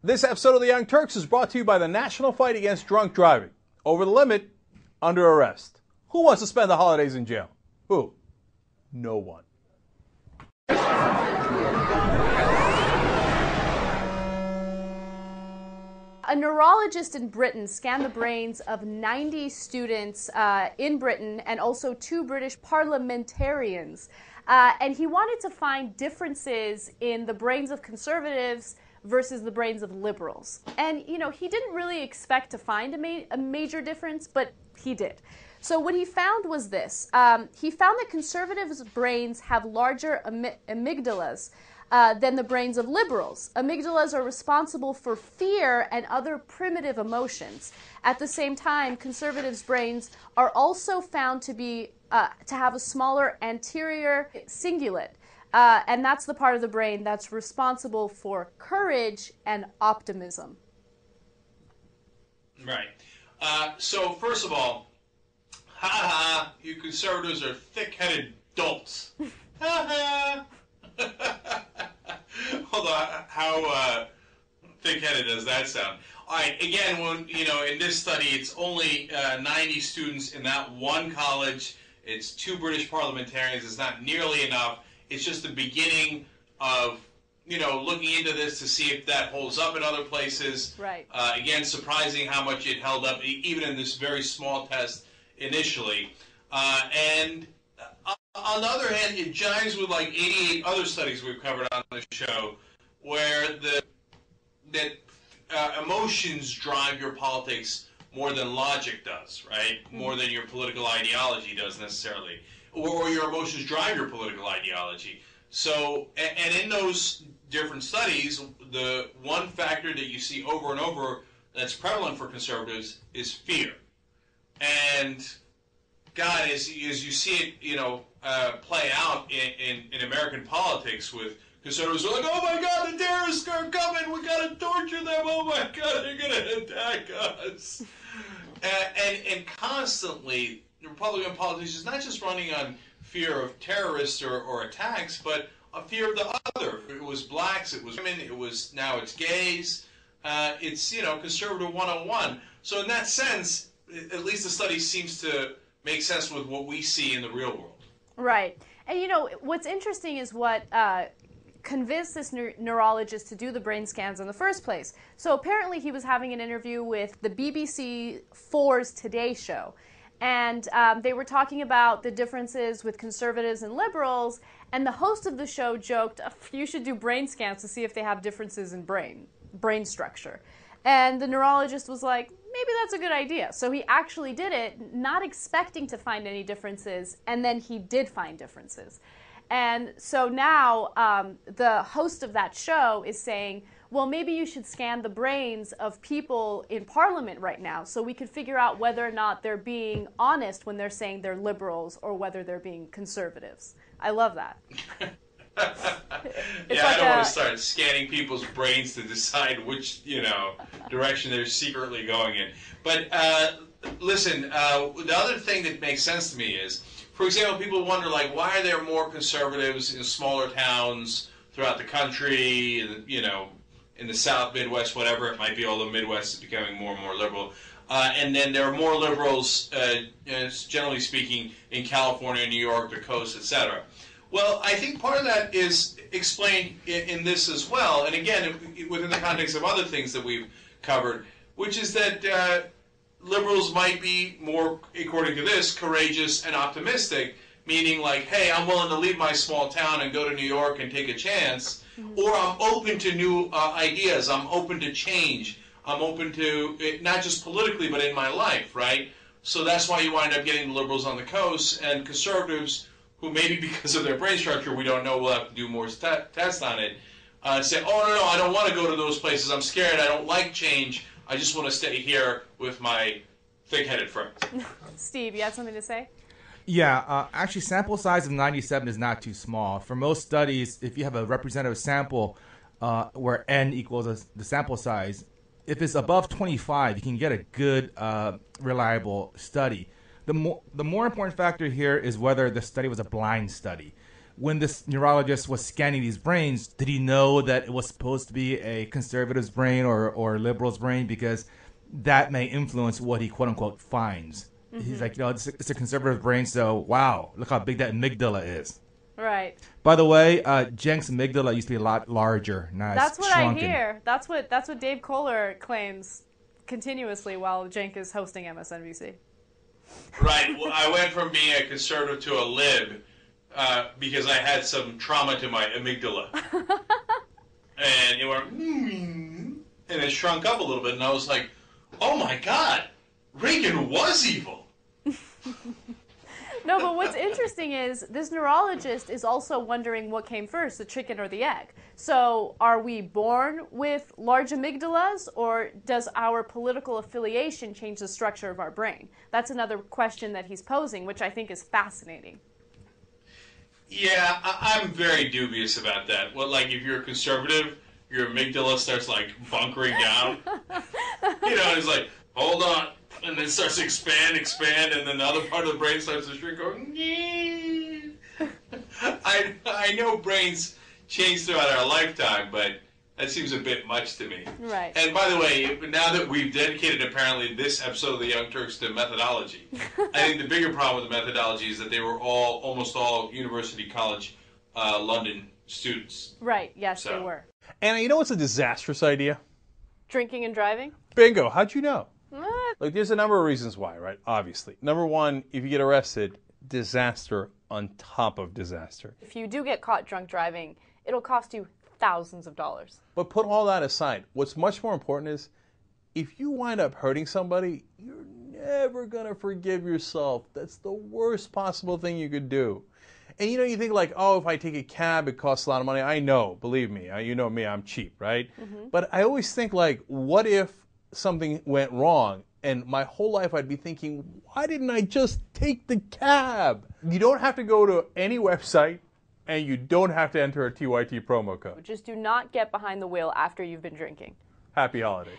This episode of The Young Turks is brought to you by the National Fight Against Drunk Driving. Over the limit, under arrest. Who wants to spend the holidays in jail? Who? No one. A neurologist in Britain scanned the brains of 90 students in Britain and also 2 British parliamentarians. And he wanted to find differences in the brains of conservatives versus the brains of liberals. And, you know, he didn't really expect to find a major difference, but he did. So what he found was this. He found that conservatives' brains have larger amygdalas than the brains of liberals. Amygdalas are responsible for fear and other primitive emotions. At the same time, conservatives' brains are also found to have a smaller anterior cingulate. And that's the part of the brain that's responsible for courage and optimism. Right. So first of all, you conservatives are thick-headed dolts. Hold on, how thick-headed does that sound? All right, again, in this study, it's only 90 students in that one college. It's 2 British parliamentarians. It's not nearly enough. It's just the beginning of, looking into this to see if that holds up in other places. Right. Again, surprising how much it held up, even in this very small test initially. And on the other hand, it jives with like 88 other studies we've covered on the show, where emotions drive your politics more than logic does, right? More than your political ideology does necessarily. Or your emotions drive your political ideology. So, and in those different studies, the one factor that you see over and over that's prevalent for conservatives is fear. And God, as you see it, play out in American politics with conservatives who are like, oh my God, the terrorists are coming, we got to torture them, oh my God, they're going to attack us. And constantly, the Republican politicians not just running on fear of terrorists or attacks, but a fear of the other. It was blacks, it was women, now it's gays. It's, conservative 101. So in that sense, at least the study seems to make sense with what we see in the real world. Right. And, what's interesting is what convinced this neurologist to do the brain scans in the first place. So apparently he was having an interview with the BBC 4's Today Show. And they were talking about the differences with conservatives and liberals, and the host of the show joked, you should do brain scans to see if they have differences in brain structure. And the neurologist was like, maybe that's a good idea. So he actually did it, not expecting to find any differences, and then he did find differences. And so now the host of that show is saying, well, maybe you should scan the brains of people in Parliament right now so we could figure out whether or not they're being honest when they're saying they're liberals or whether they're being conservatives. I love that. Yeah, I don't want to start scanning people's brains to decide which, direction they're secretly going in. But listen, the other thing that makes sense to me is, for example, people wonder, why are there more conservatives in smaller towns throughout the country, in the South, Midwest, whatever it might be, although Midwest is becoming more and more liberal. And then there are more liberals, generally speaking, in California, New York, the coast, etc. Well, I think part of that is explained in this as well, and again, within the context of other things that we've covered, which is that liberals might be more, according to this, courageous and optimistic, meaning hey, I'm willing to leave my small town and go to New York and take a chance, or I'm open to new ideas, I'm open to change, I'm open to, not just politically, but in my life, right? So that's why you wind up getting the liberals on the coast, and conservatives, who maybe because of their brain structure, we don't know, we'll have to do more tests on it, say, oh, no, I don't want to go to those places, I'm scared, I don't like change, I just want to stay here with my thick-headed friends. Steve, you had something to say? Yeah, actually, sample size of 97 is not too small. For most studies, if you have a representative sample where n equals the sample size, if it's above 25, you can get a good, reliable study. The more important factor here is whether the study was a blind study. when this neurologist was scanning these brains, did he know that it was supposed to be a conservative's brain or liberal's brain? Because that may influence what he quote unquote finds. He's like, it's a conservative brain, so wow, look how big that amygdala is. Right. By the way, Cenk's amygdala used to be a lot larger. Now That's it's what shrunken. I hear. That's what Dave Kohler claims continuously while Cenk is hosting MSNBC. Right. Well, I went from being a conservative to a lib because I had some trauma to my amygdala. And it went, and it shrunk up a little bit, and I was like, oh my God, Reagan was evil. No, but what's interesting is this neurologist is also wondering what came first, the chicken or the egg. So are we born with large amygdalas, or does our political affiliation change the structure of our brain? That's another question that he's posing, which I think is fascinating. Yeah, I'm very dubious about that. Well, like if you're a conservative, your amygdala starts like bunkering down. It's like, hold on. And then starts to expand, and then the other part of the brain starts to shrink, going, I know brains change throughout our lifetime, but that seems a bit much to me. Right. And by the way, now that we've dedicated apparently this episode of the Young Turks to methodology, I think the bigger problem with the methodology is that they were almost all University College London students. Right, yes, they were. Anna, you know what's a disastrous idea? Drinking and driving? Bingo. How'd you know? Look, there's a number of reasons why, right? Obviously. Number one, if you get arrested, disaster on top of disaster. If you do get caught drunk driving, it'll cost you thousands of dollars. But put all that aside, what's much more important is if you wind up hurting somebody, you're never going to forgive yourself. That's the worst possible thing you could do. And you think like, oh, if I take a cab, it costs a lot of money. I know, believe me. You know me, I'm cheap, right? But I always think like, what if something went wrong? And my whole life I'd be thinking, why didn't I just take the cab? You don't have to go to any website, and you don't have to enter a TYT promo code. Just do not get behind the wheel after you've been drinking. Happy holidays.